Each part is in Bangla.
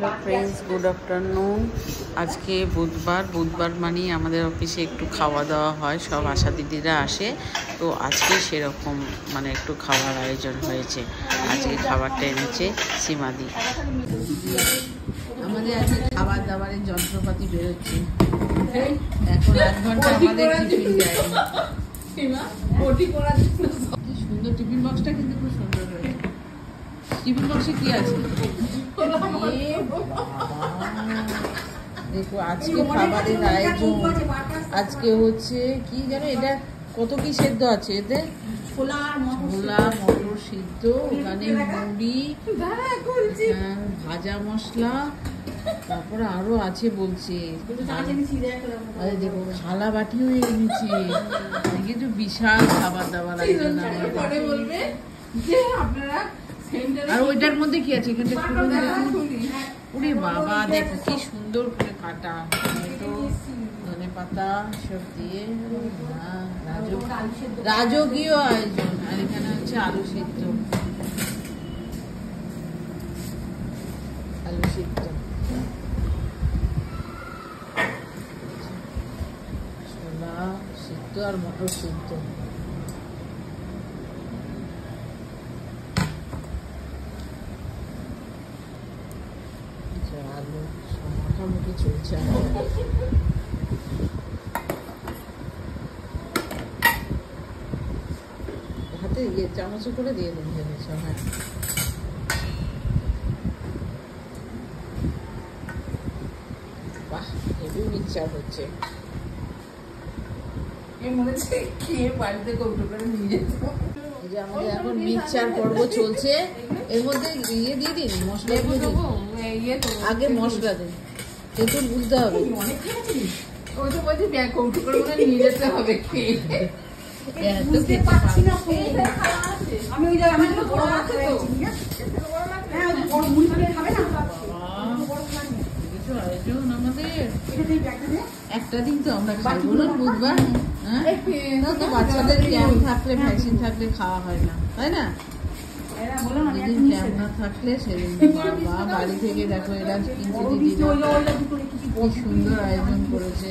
Hello friends, good afternoon. আজকে বুধবার মানেই আমাদের অফিসে একটু খাওয়া দাওয়া হয়, সব আশা দিদিরা আসে। তো আজকে সেরকম মানে একটু খাওয়ার আয়োজন হয়েছে। আজকে খাবারটা এনেছে সীমাদি। আমাদের আজকে খাবার দাবারের যন্ত্রপাতি বেরোচ্ছে। এখন 8 ঘন্টা আমাদের টিফিন যায়। কি সুন্দর টিফিন বক্সটা, কিন্তু খুব সুন্দর হয়েছে। টিফিন বক্সে কি আছে দেখো। আজকে খাবারের আয়োজন আজকে হচ্ছে কি জানো, এটা কত কি সেদ্ধ আছে এতে? ছোলা মটর সিদ্ধ, ওখানে মুড়ি, ভাজা মশলা, তারপরে আরো আছে বলছে। দেখো থালা বাটিও এনেছে। কিন্তু বিশাল খাবার দাবার আয়োজন। আর ওইটার মধ্যে কি আছে? এখানে ওরে বাবা, দেখো কি সুন্দর করে কাটা ধনে পাতা সব দিয়ে রাজকীয় আয়োজন। আর এখানে হচ্ছে আলু সিদ্ধ, ছোলা সিদ্ধ আর মটর সিদ্ধ। আলু মোটামুটি চলছে। হাতে চামচে করে দিয়ে দেন জিনিস। হ্যাঁ, বাহ, হেভি মিক্সচার হচ্ছে। আমাদের এখন মিক্সচার পর্ব চলছে। এর মধ্যে ইয়ে দিয়ে দিন, মশলা দিয়ে দিন। আগে মশলা দিন, তেঁতুল বুঝতে হবে। নিয়ে যেতে হবে। একটা দিন তো আমরা খাই, বলুন বুধবার। হ্যাঁ, তো বাচ্চাদের ক্যাম্প থাকলে, ভ্যাকসিন থাকলে খাওয়া হয় না, তাই না? যেদিন ক্যাম্প না থাকলে সেদিন বাবা বাড়ি থেকে দেখো এরা কিনতে দিদিরা কি সুন্দর আয়োজন করেছে।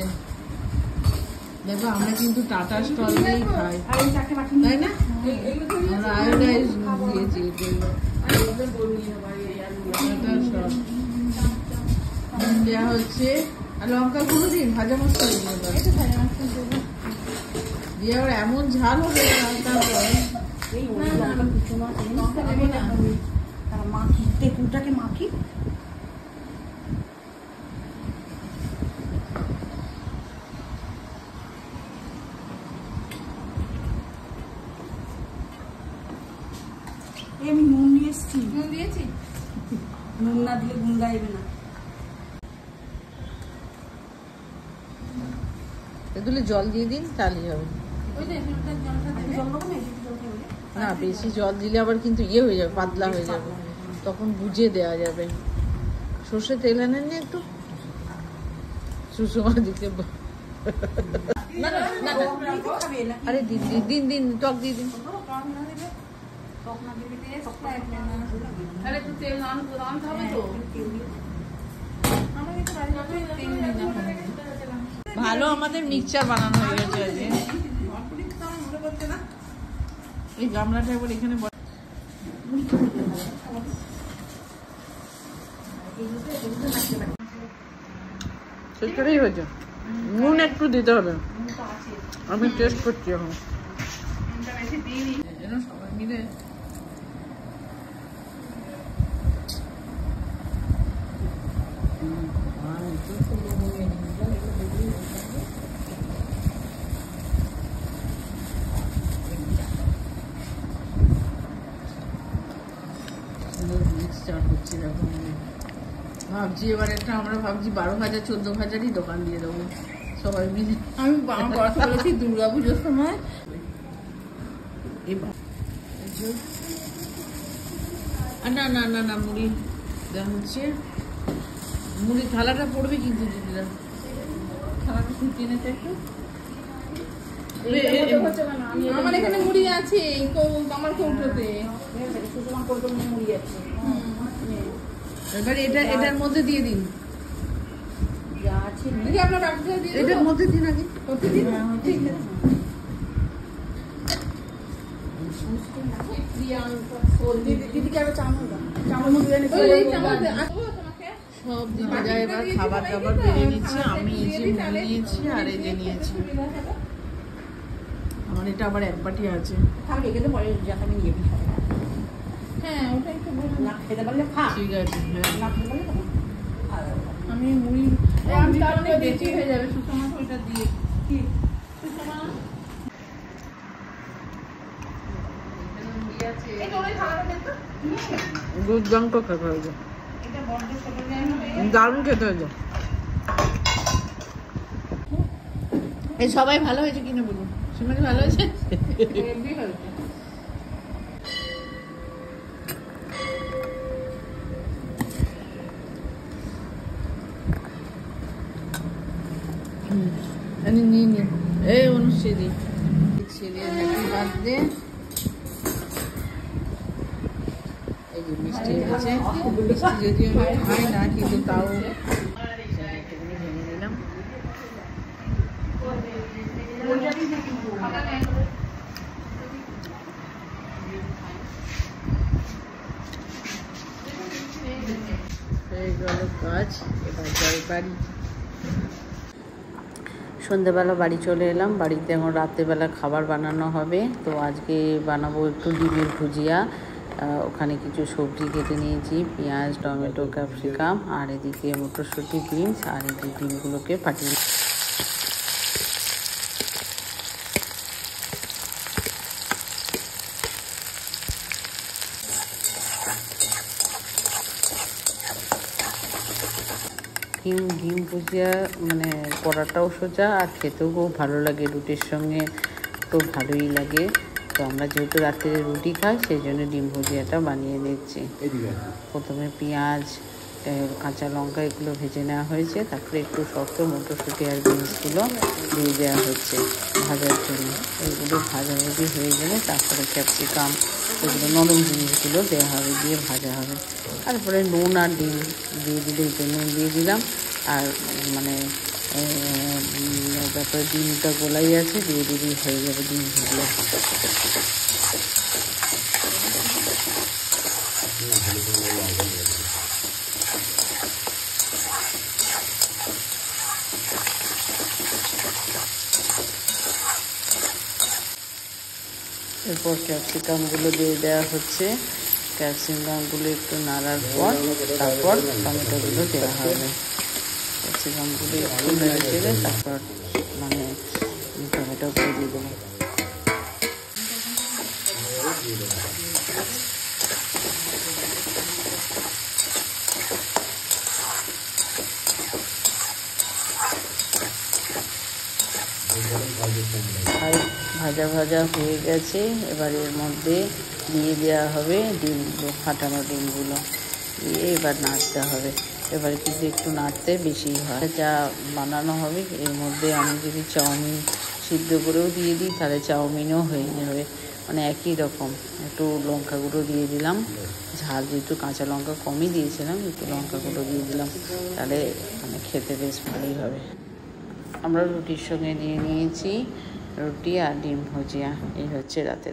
দেখো আমরা কিন্তু টাটা স্টল দিয়েই খাই, তাই না? আমরা আয়োডাইজ দিয়েছি টাটা স্টল দেওয়া হচ্ছে। আর লঙ্কা গুঁড়ো দিন, ভাজা মশলা দিয়ে আবার এমন ঝাল হবে তারপরে তেঁতুলটাকে মাখি। আমি নুন দিয়ে এসছি। নুন দিয়েছি, নুন না দিলে গুন্ডা যাবে না। তেঁতুলে জল দিয়ে দিন, তাহলেই হবে। না, বেশি জল দিলে আবার কিন্তু ইয়ে হয়ে যাবে, পাতলা হয়ে যাবে, তখন বুঝে দেওয়া যাবে। সর্ষে তেল আনেননি একটু? সুষমা দিতে। আরে দিন দিন দিন, টক দিয়ে দিন। ভালো, আমাদের মিক্সচার বানানো হয়ে গেছে আজকে। এই গামলাটা একবার এখানে সেটাই হয়েছে। নুন একটু দিতে হবে, আমি টেস্ট করছি এখন। সবাই মিলে ভাবছি এবার একটা, আমরা ভাবছি 12,000 14,000ই দোকান দিয়ে দেবো সবাই মিলে। আমি কথা বলেছি দুর্গাপুজোর সময়। না না না না, মুড়ি দেওয়া হচ্ছে। মুড়ি থালাটা পড়বে কিন্তু দিদিরা, থালাটা খুঁটিয়ে নিতে একটু। আমার এখানে মুড়ি আছে, আমার কৌটোতে মুড়ি আছে। এবার এটার মধ্যে দিয়ে দিন, যা আছে এটার মধ্যে দিন আগে। দিদিকে আরো চামচ সব দিতে যায়। এবার খাবার দাবার বেড়ে নিচ্ছি। আমি এই যে মুড়ি নিয়েছি আর এই যে নিয়েছি। আমার এটা আবার এক বাটি আছে। হ্যাঁ ওটা একটু না খেতে পারলে খা, ঠিক আছে, হ্যাঁ। না খেতে পারলে তখন আমি মুড়ি অনেক বেশি হয়ে যাবে সুষমা ওইটা দিয়ে। কি সুষমা দুর্দান্ত খেতে হয়েছে, এটা বড্ড ছোট জায়গা, দারুণ খেতে হয়েছে। এই সবাই ভালো হয়েছে কিনা বলুন, সিমারি ভালো হয়েছে। হেভি হয়েছে। নিয়ে নি এই অনুশ্রী ছেলে হ্যাপি বার্থডে। এই যে মিষ্টি হয়েছে, মিষ্টি যদিও আমি খাই না কিন্তু তাও ভেঙে নিলাম। হয়ে গেল কাজ, এবার যাই বাড়ি। সন্ধ্যেবেলা বাড়ি চলে এলাম। বাড়িতে এখন রাত্রেবেলা খাবার বানানো হবে। তো আজকে বানাবো একটু ডিমের ভুজিয়া। ওখানে কিছু সবজি কেটে নিয়েছি, পেঁয়াজ, টমেটো, ক্যাপসিকাম, আর এদিকে মটরশুঁটি, বিনস, আর এই ডিমগুলোকে ফাটিয়ে ডিম ভুজিয়া মানে করাটাও সোজা আর খেতেও খুব ভালো লাগে, রুটির সঙ্গে তো ভালোই লাগে। তো আমরা যেহেতু রাত্রে রুটি খাই সেই জন্য ডিম ভুজিয়াটা বানিয়ে নিচ্ছি। প্রথমে পেঁয়াজ, কাঁচা লঙ্কা এগুলো ভেজে নেওয়া হয়েছে, তারপরে একটু শক্ত মটরশুঁটি আর বিনসগুলো দিয়ে দেওয়া হচ্ছে ভাজার জন্য। এগুলো ভাজাভাজি হয়ে গেলে তারপরে ক্যাপসিকাম, এগুলো নরম জিনিসগুলো দেওয়া হবে, দিয়ে ভাজা হবে। তারপরে নুন আর ডিম দিয়ে দিলে নুন দিয়ে দিলাম, আর মানে তারপরে ডিমটা গোলাই আছে, দিয়ে দিলেই হয়ে যাবে ডিম ভুজিয়া। এরপর ক্যাপসিকামগুলো দিয়ে দেওয়া হচ্ছে। ক্যাপসিকামগুলো একটু নাড়ার পর তারপর টমেটোগুলো দেওয়া হবে। ক্যাপসিকামগুলো একটু নেড়ে চেড়ে তারপর মানে টমেটোগুলো দিয়ে দেবো। ভাজা ভাজা হয়ে গেছে। এবার এর মধ্যে দিয়ে দেওয়া হবে ডিমগুলো, ফাটানো ডিমগুলো দিয়ে এবার নাড়তে হবে। এবার কিন্তু একটু নাড়তে বেশি হয়। যা বানানো হবে এর মধ্যে আমি যদি চাউমিন সিদ্ধ করেও দিয়ে দিই তাহলে চাউমিনও হয়ে যাবে, মানে একই রকম। একটু লঙ্কা গুঁড়ো দিয়ে দিলাম, ঝাল যেহেতু কাঁচা লঙ্কা কমই দিয়েছিলাম, একটু লঙ্কা গুঁড়ো দিয়ে দিলাম, তাহলে মানে খেতে বেশ ভালোই হবে। আমরা রুটির সঙ্গে নিয়ে নিয়েছি রুটি আর ডিম ভুজিয়া। এই হচ্ছে রাতে।